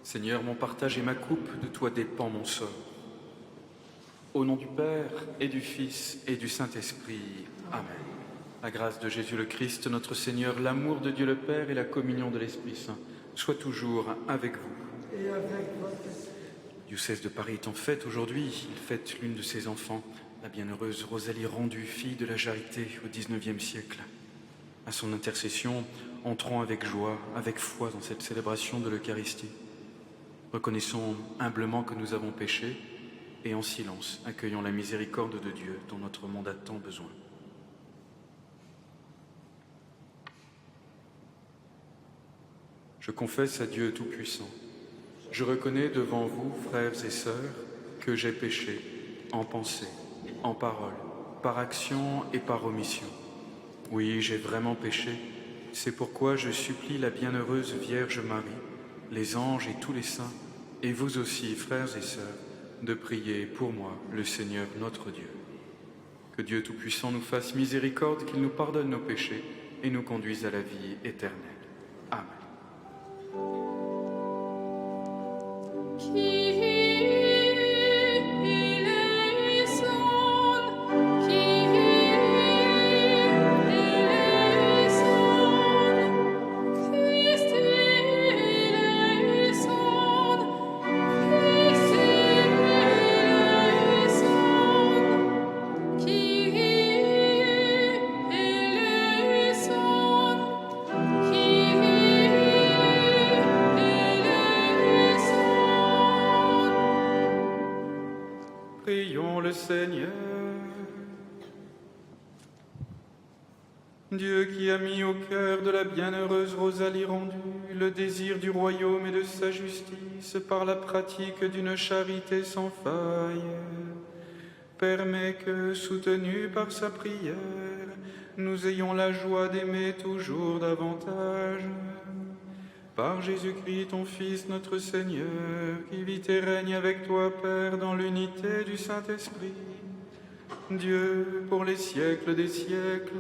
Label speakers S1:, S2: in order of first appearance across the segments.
S1: Seigneur, mon partage et ma coupe, de toi dépend mon sort. Au nom du Père, et du Fils, et du Saint-Esprit. Amen. La grâce de Jésus le Christ, notre Seigneur, l'amour de Dieu le Père et la communion de l'Esprit Saint soient toujours avec vous.
S2: Et avec votre esprit.
S1: Le diocèse de Paris est en fête aujourd'hui. Il fête l'une de ses enfants, la bienheureuse Rosalie Rendu, fille de la Charité au XIXe siècle. À son intercession, entrons avec joie, avec foi dans cette célébration de l'Eucharistie. Reconnaissons humblement que nous avons péché et en silence, accueillons la miséricorde de Dieu dont notre monde a tant besoin. Je confesse à Dieu Tout-Puissant. Je reconnais devant vous, frères et sœurs, que j'ai péché en pensée, en parole, par action et par omission. Oui, j'ai vraiment péché. C'est pourquoi je supplie la bienheureuse Vierge Marie, les anges et tous les saints, et vous aussi, frères et sœurs, de prier pour moi, le Seigneur notre Dieu. Que Dieu Tout-Puissant nous fasse miséricorde, qu'il nous pardonne nos péchés et nous conduise à la vie éternelle. Amen. Prions le Seigneur. Dieu qui a mis au cœur de la bienheureuse Rosalie Rendu le désir du royaume et de sa justice par la pratique d'une charité sans faille, permet que, soutenus par sa prière, nous ayons la joie d'aimer toujours davantage. Par Jésus-Christ, ton Fils, notre Seigneur, qui vit et règne avec toi, Père, dans l'unité du Saint-Esprit, Dieu, pour les siècles des siècles.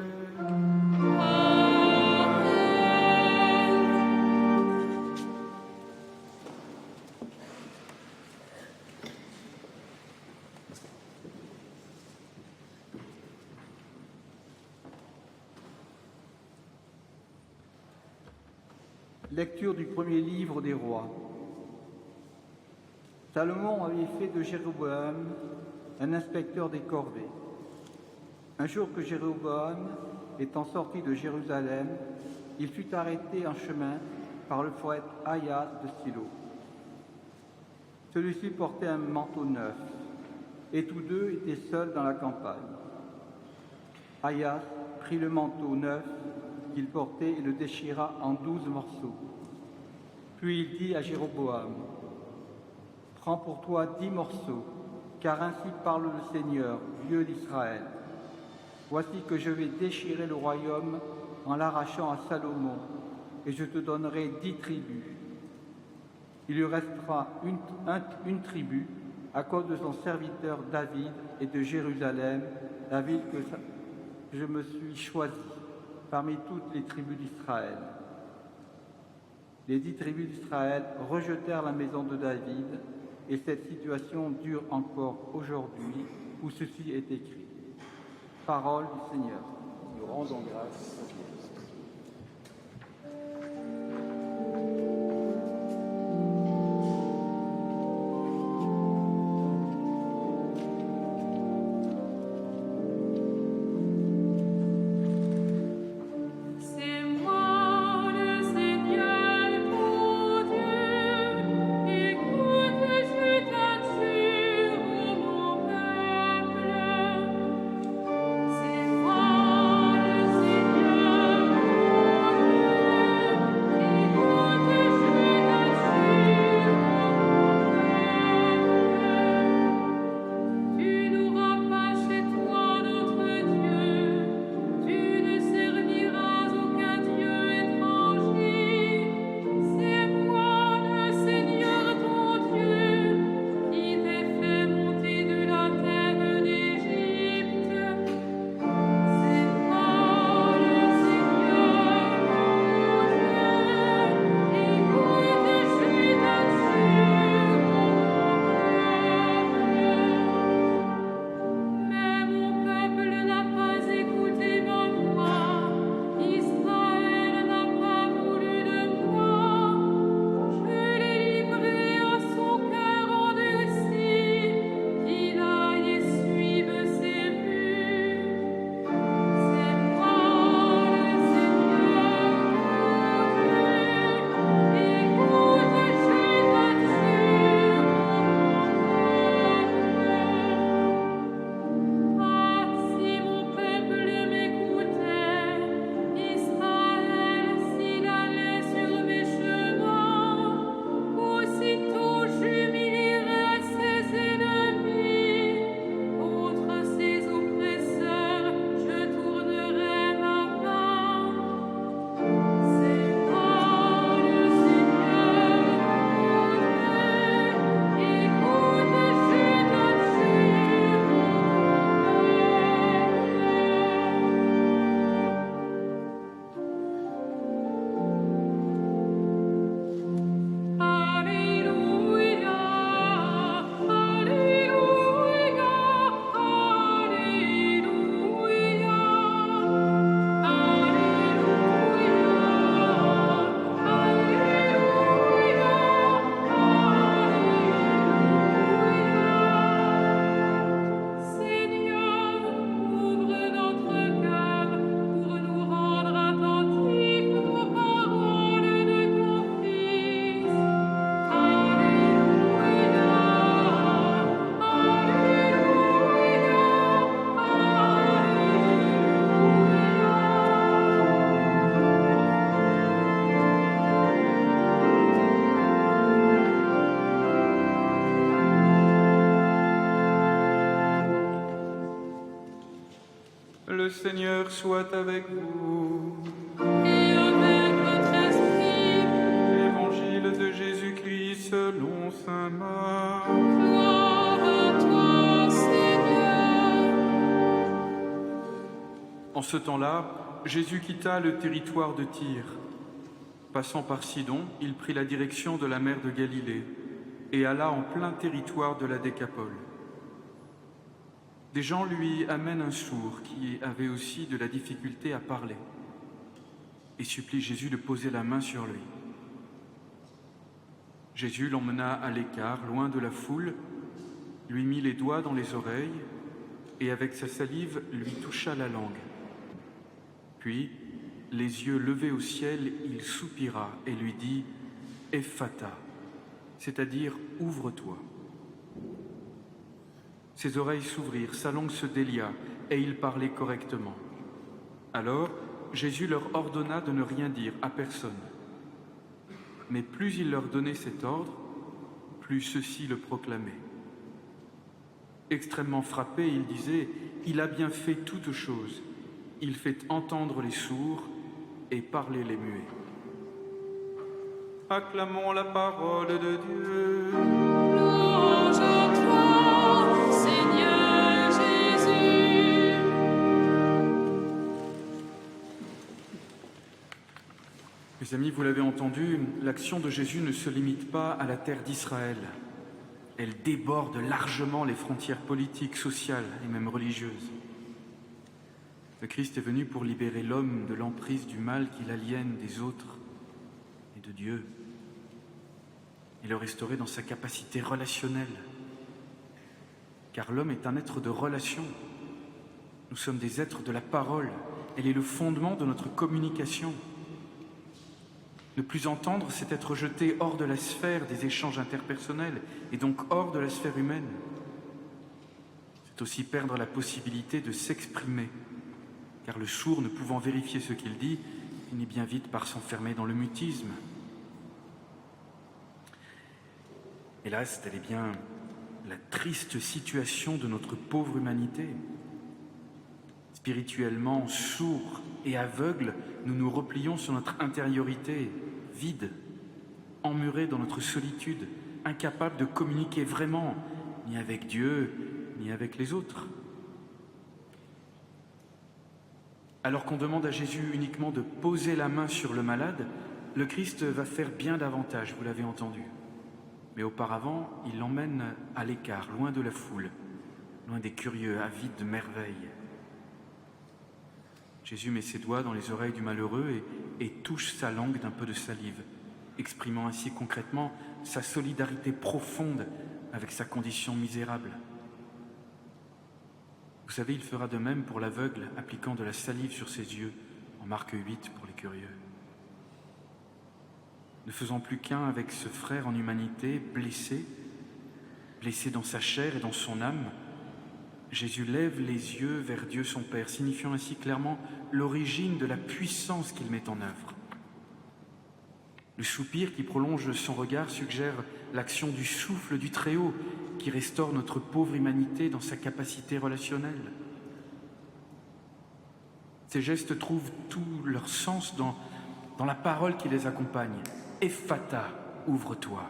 S2: Lecture du premier livre des rois. Salomon avait fait de Jéroboam un inspecteur des corvées. Un jour que Jéroboam, étant sorti de Jérusalem, il fut arrêté en chemin par le poète Ahiyas de Silo. Celui-ci portait un manteau neuf, et tous deux étaient seuls dans la campagne. Ahiyas prit le manteau neuf qu'il portait et le déchira en 12 morceaux. Puis il dit à Jéroboam, « Prends pour toi 10 morceaux, car ainsi parle le Seigneur, Dieu d'Israël. Voici que je vais déchirer le royaume en l'arrachant à Salomon, et je te donnerai 10 tribus. Il lui restera une tribu à cause de son serviteur David et de Jérusalem, la ville que je me suis choisie parmi toutes les tribus d'Israël. » Les 10 tribus d'Israël rejetèrent la maison de David, et cette situation dure encore aujourd'hui, où ceci est écrit. Parole du Seigneur.
S3: Nous rendons grâce à Dieu.
S4: C'est moi le Seigneur.
S1: Le Seigneur soit avec vous.
S4: Et avec votre esprit.
S1: Évangile de Jésus-Christ selon saint Marc.
S4: Gloire à toi, Seigneur.
S1: En ce temps-là, Jésus quitta le territoire de Tyr. Passant par Sidon, il prit la direction de la mer de Galilée et alla en plein territoire de la Décapole. Des gens lui amènent un sourd qui avait aussi de la difficulté à parler et supplie Jésus de poser la main sur lui. Jésus l'emmena à l'écart, loin de la foule, lui mit les doigts dans les oreilles et avec sa salive lui toucha la langue. Puis, les yeux levés au ciel, il soupira et lui dit « Ephata », c'est-à-dire « Ouvre-toi ». Ses oreilles s'ouvrirent, sa langue se délia, et il parlait correctement. Alors, Jésus leur ordonna de ne rien dire à personne. Mais plus il leur donnait cet ordre, plus ceux-ci le proclamaient. Extrêmement frappé, il disait « Il a bien fait toutes choses. Il fait entendre les sourds et parler les muets. » Acclamons la parole de Dieu.
S4: Louange à toi, Seigneur Jésus.
S1: Mes amis, vous l'avez entendu, l'action de Jésus ne se limite pas à la terre d'Israël. Elle déborde largement les frontières politiques, sociales et même religieuses. Le Christ est venu pour libérer l'homme de l'emprise du mal qui l'aliène des autres et de Dieu, et le restaurer dans sa capacité relationnelle. Car l'homme est un être de relation. Nous sommes des êtres de la parole. Elle est le fondement de notre communication. Ne plus entendre, c'est être jeté hors de la sphère des échanges interpersonnels et donc hors de la sphère humaine. C'est aussi perdre la possibilité de s'exprimer, car le sourd, ne pouvant vérifier ce qu'il dit, finit bien vite par s'enfermer dans le mutisme. Hélas, telle est bien la triste situation de notre pauvre humanité. Spirituellement sourds et aveugles, nous nous replions sur notre intériorité, vide, emmurés dans notre solitude, incapables de communiquer vraiment, ni avec Dieu, ni avec les autres. Alors qu'on demande à Jésus uniquement de poser la main sur le malade, le Christ va faire bien davantage, vous l'avez entendu. Mais auparavant, il l'emmène à l'écart, loin de la foule, loin des curieux, avides de merveilles. Jésus met ses doigts dans les oreilles du malheureux et touche sa langue d'un peu de salive, exprimant ainsi concrètement sa solidarité profonde avec sa condition misérable. Vous savez, il fera de même pour l'aveugle, appliquant de la salive sur ses yeux, en Marc 8 pour les curieux. Ne faisant plus qu'un avec ce frère en humanité, blessé dans sa chair et dans son âme, Jésus lève les yeux vers Dieu son Père, signifiant ainsi clairement l'origine de la puissance qu'il met en œuvre. Le soupir qui prolonge son regard suggère l'action du souffle du Très-Haut qui restaure notre pauvre humanité dans sa capacité relationnelle. Ces gestes trouvent tout leur sens dans la parole qui les accompagne. « Ephata, ouvre-toi ».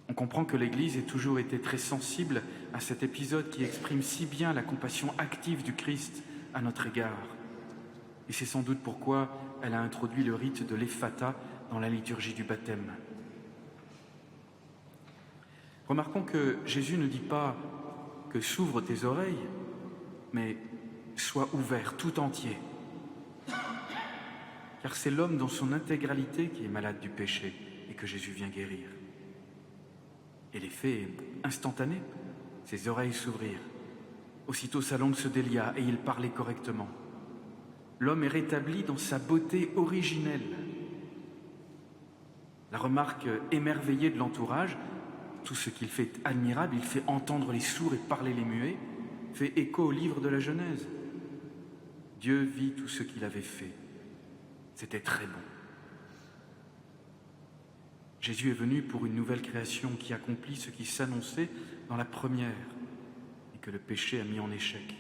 S1: On comprend que l'Église ait toujours été très sensible à cet épisode qui exprime si bien la compassion active du Christ à notre égard. Et c'est sans doute pourquoi elle a introduit le rite de l'Ephata dans la liturgie du baptême. Remarquons que Jésus ne dit pas que s'ouvrent tes oreilles, mais sois ouvert tout entier. Car c'est l'homme dans son intégralité qui est malade du péché et que Jésus vient guérir. Et l'effet est instantané. Ses oreilles s'ouvrirent. Aussitôt sa langue se délia et il parlait correctement. L'homme est rétabli dans sa beauté originelle. La remarque émerveillée de l'entourage, tout ce qu'il fait est admirable, il fait entendre les sourds et parler les muets, fait écho au livre de la Genèse. Dieu vit tout ce qu'il avait fait. C'était très bon. Jésus est venu pour une nouvelle création qui accomplit ce qui s'annonçait dans la première et que le péché a mis en échec.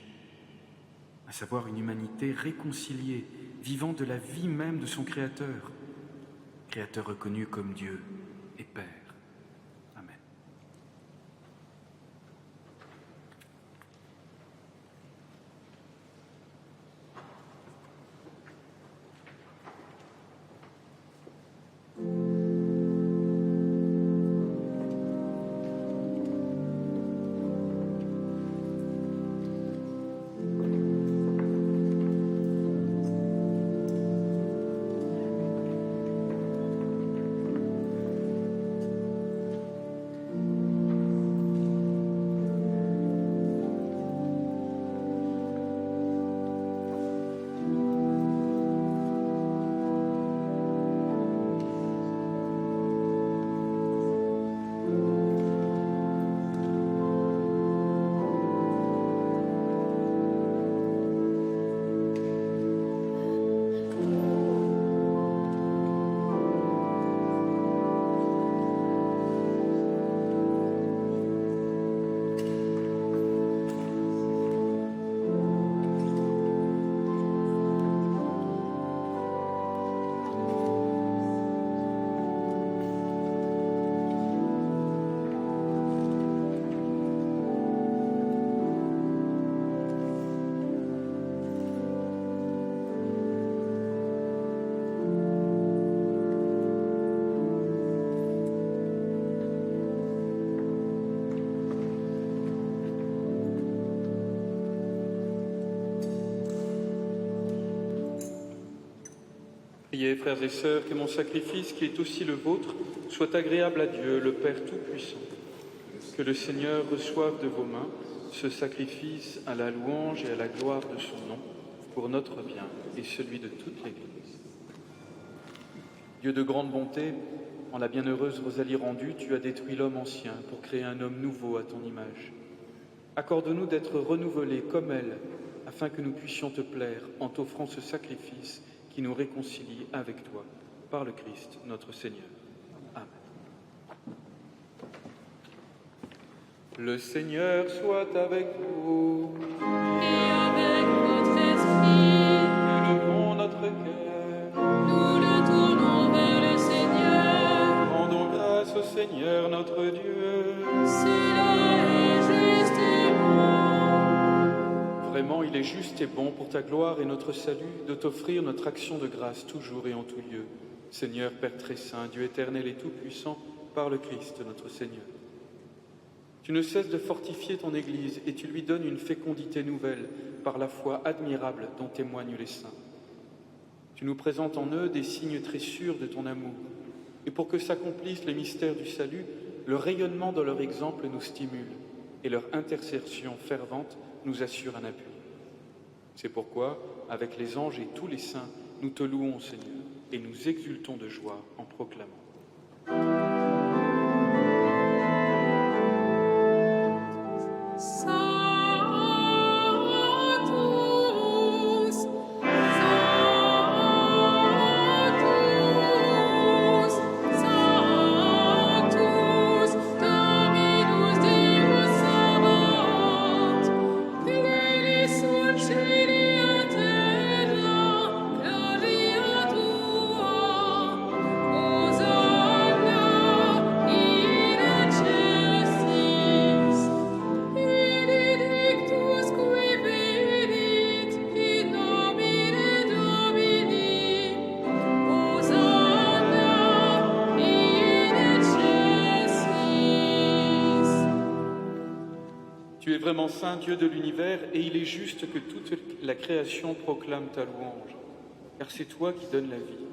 S1: savoir une humanité réconciliée, vivant de la vie même de son Créateur, Créateur reconnu comme Dieu et Père. Amen.
S5: Priez, frères et sœurs, que mon sacrifice, qui est aussi le vôtre, soit agréable à Dieu, le Père Tout-Puissant. Que le Seigneur reçoive de vos mains ce sacrifice à la louange et à la gloire de son nom, pour notre bien et celui de toute l'Église. Dieu de grande bonté, en la bienheureuse Rosalie rendue, tu as détruit l'homme ancien pour créer un homme nouveau à ton image. Accorde-nous d'être renouvelés comme elle, afin que nous puissions te plaire en t'offrant ce sacrifice qui nous réconcilie avec toi, par le Christ notre Seigneur. Amen. Le Seigneur soit avec vous.
S4: Et avec votre esprit,
S5: Élevons notre cœur.
S4: nous le tournons vers le Seigneur.
S5: Rendons grâce au Seigneur notre Dieu.
S4: Cela est juste et bon.
S5: Vraiment, il est juste et bon pour ta gloire et notre salut de t'offrir notre action de grâce toujours et en tout lieu. Seigneur, Père très saint, Dieu éternel et tout-puissant, par le Christ notre Seigneur. Tu ne cesses de fortifier ton Église et tu lui donnes une fécondité nouvelle par la foi admirable dont témoignent les saints. Tu nous présentes en eux des signes très sûrs de ton amour. Et pour que s'accomplissent les mystères du salut, le rayonnement de leur exemple nous stimule et leur intercession fervente nous assure un appui. C'est pourquoi, avec les anges et tous les saints, nous te louons, Seigneur, et nous exultons de joie en proclamant.
S4: Sanctus, Sanctus, Dominus Deus Sabaoth, pleni sunt cieli et terra, gloria tua, Hosanna in excelsis, benedictus qui venit in nomine Domini, Hosanna in excelsis.
S5: Tu es vraiment saint, Dieu de l'univers, et il est juste que toute la création proclame ta louange. Car c'est toi qui donnes la vie.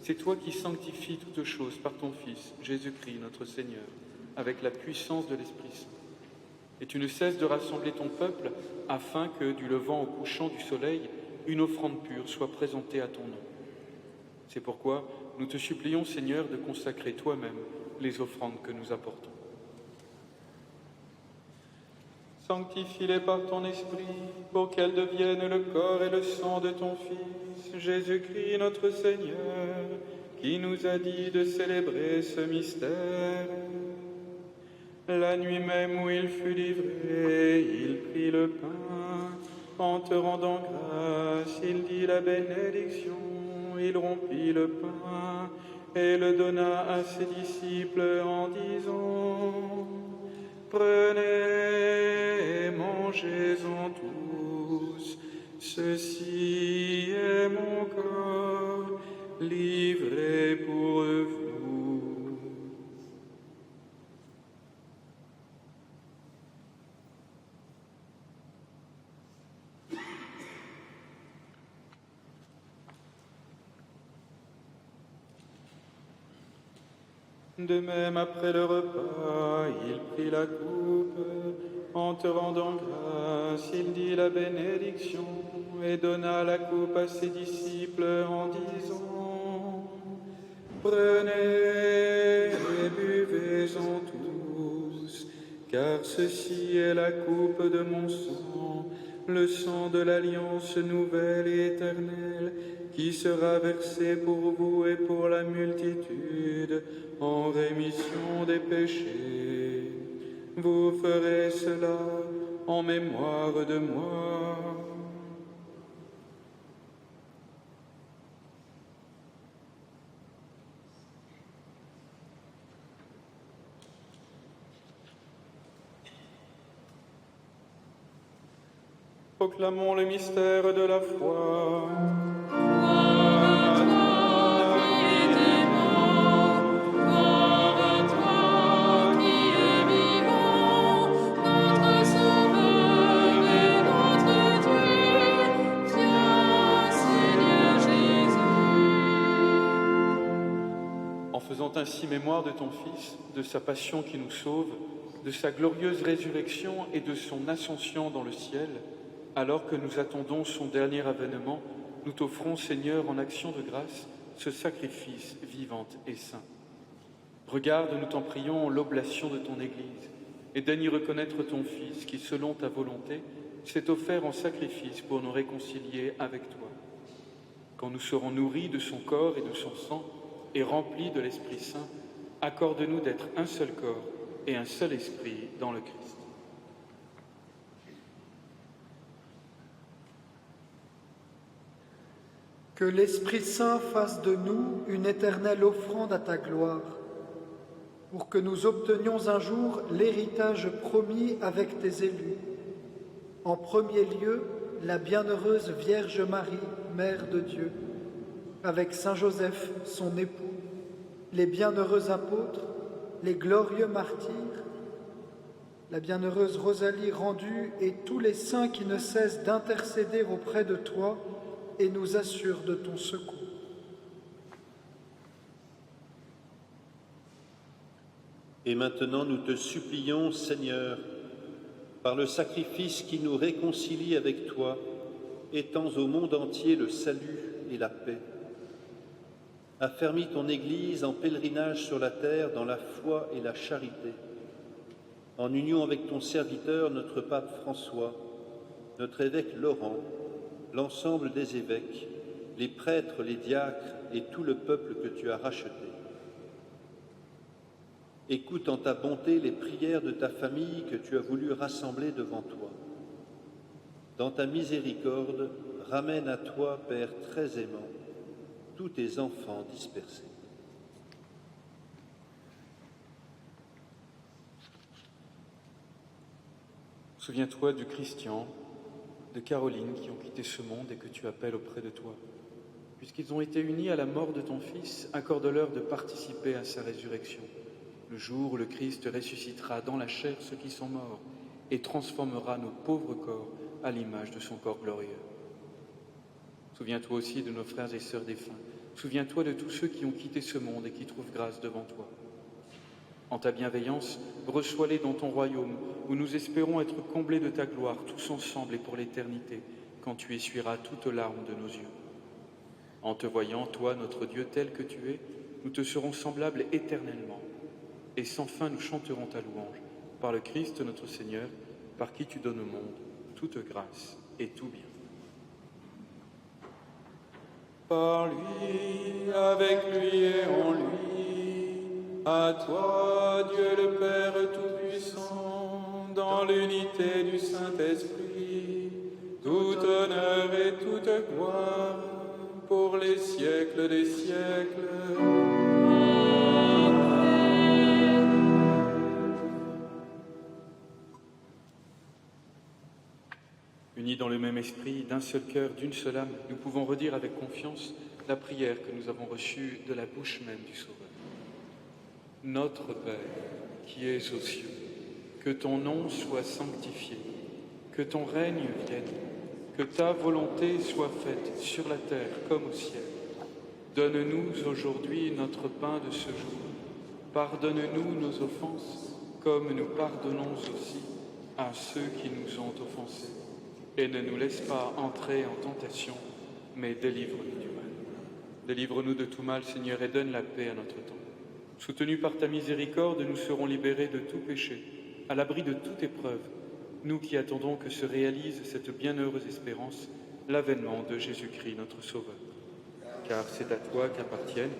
S5: C'est toi qui sanctifies toutes choses par ton Fils, Jésus-Christ, notre Seigneur, avec la puissance de l'Esprit Saint. Et tu ne cesses de rassembler ton peuple afin que, du levant au couchant du soleil, une offrande pure soit présentée à ton nom. C'est pourquoi nous te supplions, Seigneur, de consacrer toi-même les offrandes que nous apportons. Sanctifie-les par ton esprit, pour qu'elles deviennent le corps et le sang de ton Fils, Jésus-Christ notre Seigneur, qui nous a dit de célébrer ce mystère. La nuit même où il fut livré, il prit le pain, En te rendant grâce, il dit la bénédiction, il rompit le pain et le donna à ses disciples en disant, prenez et mangez-en tous, ceci est mon corps livré pour vous. De même, après le repas, il prit la coupe. En te rendant grâce, il dit la bénédiction et donna la coupe à ses disciples en disant, prenez et buvez-en tous, car ceci est la coupe de mon sang, le sang de l'alliance nouvelle et éternelle, qui sera versé pour vous et pour la multitude en rémission des péchés. Vous ferez cela en mémoire de moi. Proclamons le mystère de la foi. Ainsi mémoire de ton Fils, de sa passion qui nous sauve, de sa glorieuse résurrection et de son ascension dans le ciel, alors que nous attendons son dernier avènement, nous t'offrons, Seigneur, en action de grâce, ce sacrifice vivant et saint. Regarde, nous t'en prions, l'oblation de ton Église, et daignes y reconnaître ton Fils qui, selon ta volonté, s'est offert en sacrifice pour nous réconcilier avec toi. Quand nous serons nourris de son corps et de son sang, et remplis de l'Esprit Saint, accorde-nous d'être un seul corps et un seul esprit dans le Christ.
S6: Que l'Esprit Saint fasse de nous une éternelle offrande à ta gloire, pour que nous obtenions un jour l'héritage promis avec tes élus. En premier lieu, la bienheureuse Vierge Marie, Mère de Dieu, avec Saint Joseph, son époux, les bienheureux apôtres, les glorieux martyrs, la bienheureuse Rosalie rendue et tous les saints qui ne cessent d'intercéder auprès de toi et nous assurent de ton secours.
S7: Et maintenant nous te supplions, Seigneur, par le sacrifice qui nous réconcilie avec toi, étends au monde entier le salut et la paix. Affermis ton Église en pèlerinage sur la terre dans la foi et la charité, en union avec ton serviteur, notre pape François, notre évêque Laurent, l'ensemble des évêques, les prêtres, les diacres et tout le peuple que tu as racheté. Écoute en ta bonté les prières de ta famille que tu as voulu rassembler devant toi. Dans ta miséricorde, ramène à toi, Père très aimant, tous tes enfants dispersés.
S5: Souviens-toi du Christian, de Caroline qui ont quitté ce monde et que tu appelles auprès de toi. Puisqu'ils ont été unis à la mort de ton Fils, accorde-leur de participer à sa résurrection, le jour où le Christ ressuscitera dans la chair ceux qui sont morts et transformera nos pauvres corps à l'image de son corps glorieux. Souviens-toi aussi de nos frères et sœurs défunts. Souviens-toi de tous ceux qui ont quitté ce monde et qui trouvent grâce devant toi. En ta bienveillance, reçois-les dans ton royaume, où nous espérons être comblés de ta gloire, tous ensemble et pour l'éternité, quand tu essuieras toute larme de nos yeux. En te voyant, toi, notre Dieu, tel que tu es, nous te serons semblables éternellement. Et sans fin, nous chanterons ta louange, par le Christ notre Seigneur, par qui tu donnes au monde toute grâce et tout bien. Par lui, avec lui et en lui, à toi, Dieu le Père Tout-Puissant, dans l'unité du Saint-Esprit, tout honneur et toute gloire pour les siècles des siècles. Unis dans le même esprit, d'un seul cœur, d'une seule âme, nous pouvons redire avec confiance la prière que nous avons reçue de la bouche même du Sauveur. Notre Père, qui es aux cieux, que ton nom soit sanctifié, que ton règne vienne, que ta volonté soit faite sur la terre comme au ciel. Donne-nous aujourd'hui notre pain de ce jour. Pardonne-nous nos offenses, comme nous pardonnons aussi à ceux qui nous ont offensés. Et ne nous laisse pas entrer en tentation, mais délivre-nous du mal. Délivre-nous de tout mal, Seigneur, et donne la paix à notre temps. Soutenus par ta miséricorde, nous serons libérés de tout péché, à l'abri de toute épreuve, nous qui attendons que se réalise cette bienheureuse espérance, l'avènement de Jésus-Christ, notre Sauveur. Car c'est à toi qu'appartiennent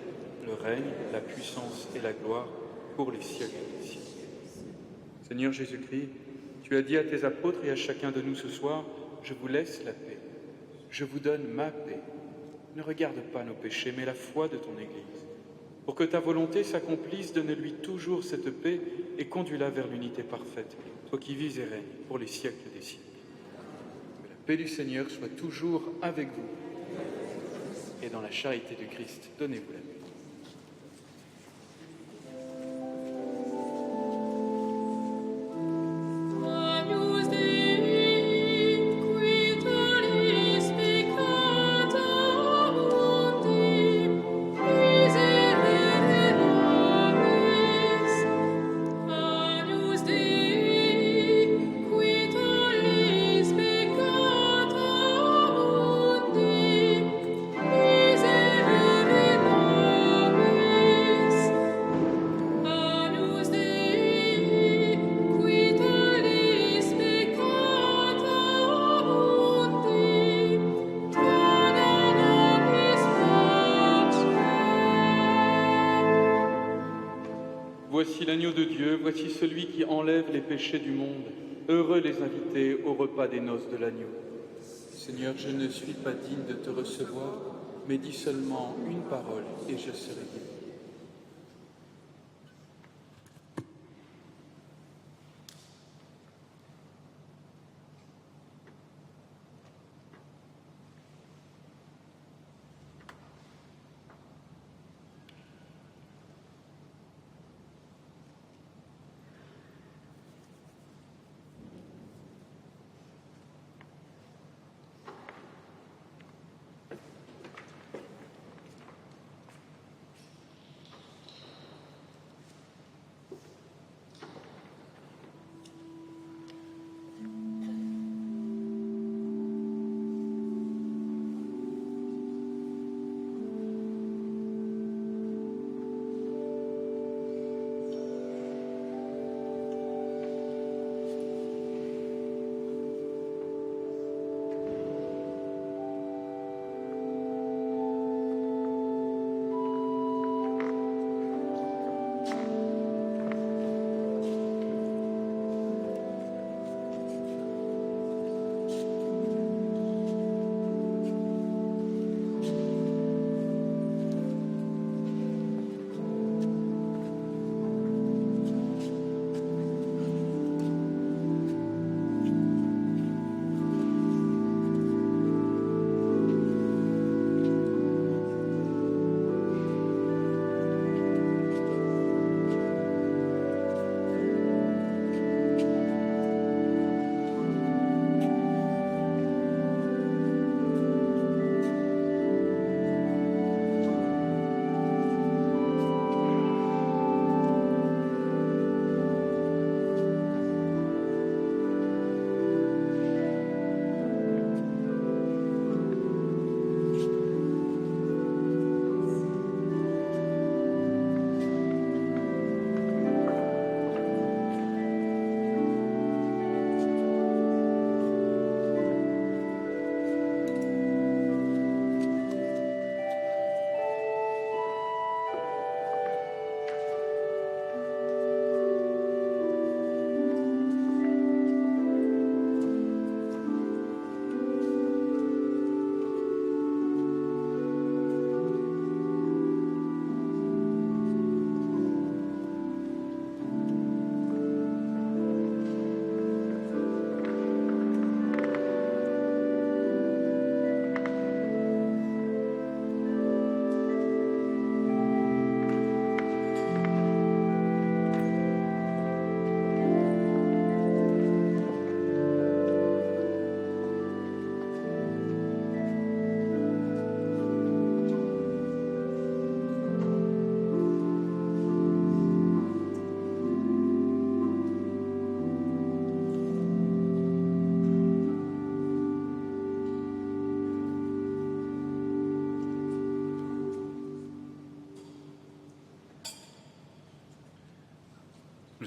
S5: le règne, la puissance et la gloire pour les siècles des siècles. Seigneur Jésus-Christ, tu as dit à tes apôtres et à chacun de nous ce soir, « Je vous laisse la paix, je vous donne ma paix. Ne regarde pas nos péchés, mais la foi de ton Église. Pour que ta volonté s'accomplisse, donne-lui toujours cette paix et conduis-la vers l'unité parfaite, toi qui vis et règnes pour les siècles des siècles. Que la paix du Seigneur soit toujours avec vous. Et dans la charité du Christ, donnez-vous la paix. Voici l'agneau de Dieu, voici celui qui enlève les péchés du monde. Heureux les invités au repas des noces de l'agneau. Seigneur, je ne suis pas digne de te recevoir, mais dis seulement une parole et je serai guéri.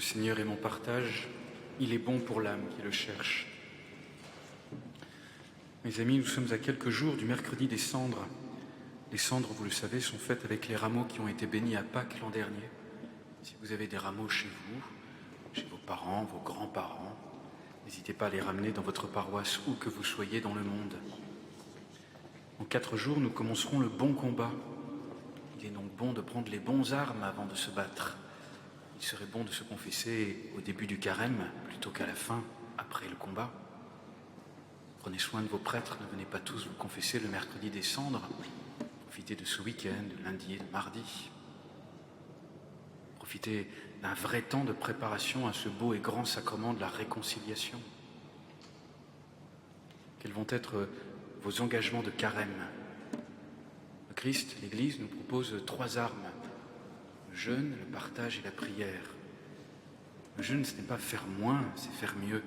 S1: Le Seigneur est mon partage, il est bon pour l'âme qui le cherche. Mes amis, nous sommes à quelques jours du mercredi des cendres. Les cendres, vous le savez, sont faites avec les rameaux qui ont été bénis à Pâques l'an dernier. Si vous avez des rameaux chez vous, chez vos parents, vos grands-parents, n'hésitez pas à les ramener dans votre paroisse où que vous soyez dans le monde. En 4 jours, nous commencerons le bon combat. Il est donc bon de prendre les bonnes armes avant de se battre. Il serait bon de se confesser au début du carême plutôt qu'à la fin, après le combat. Prenez soin de vos prêtres, ne venez pas tous vous confesser le mercredi des cendres. Profitez de ce week-end, de lundi et de mardi. Profitez d'un vrai temps de préparation à ce beau et grand sacrement de la réconciliation. Quels vont être vos engagements de carême? Le Christ, l'Église, nous propose 3 armes. Le jeûne, le partage et la prière. Le jeûne, ce n'est pas faire moins, c'est faire mieux.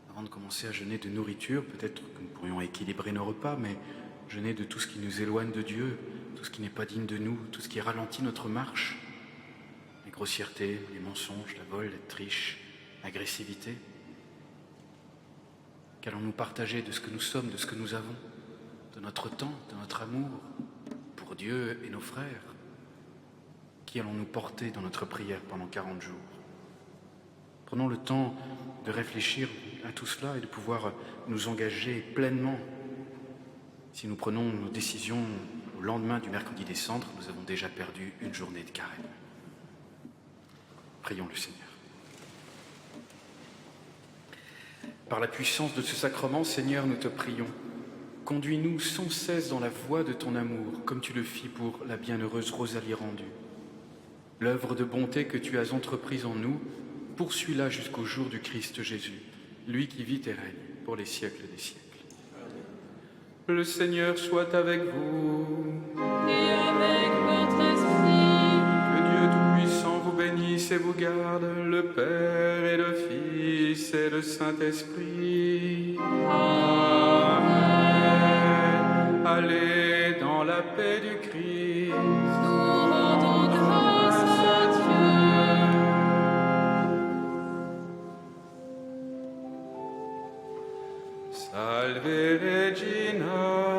S1: Avant de commencer à jeûner de nourriture, peut-être que nous pourrions équilibrer nos repas, mais jeûner de tout ce qui nous éloigne de Dieu, tout ce qui n'est pas digne de nous, tout ce qui ralentit notre marche, les grossièretés, les mensonges, la vol, la triche, l'agressivité. Qu'allons-nous partager de ce que nous sommes, de ce que nous avons, de notre temps, de notre amour pour Dieu et nos frères? Qui allons-nous porter dans notre prière pendant 40 jours? Prenons le temps de réfléchir à tout cela et de pouvoir nous engager pleinement. Si nous prenons nos décisions au lendemain du mercredi des cendres, nous avons déjà perdu une journée de carême. Prions le Seigneur. Par la puissance de ce sacrement, Seigneur, nous te prions. Conduis-nous sans cesse dans la voie de ton amour, comme tu le fis pour la bienheureuse Rosalie rendue. L'œuvre de bonté que tu as entreprise en nous, poursuis-la jusqu'au jour du Christ Jésus, lui qui vit et règne pour les siècles des siècles. Le Seigneur soit avec vous.
S4: Et avec votre esprit.
S1: Que Dieu Tout-Puissant vous bénisse et vous garde, le Père et le Fils et le Saint-Esprit. Amen. Allez dans la paix du Christ.
S4: Nous rendons grâce à Dieu.
S1: Salve Regina.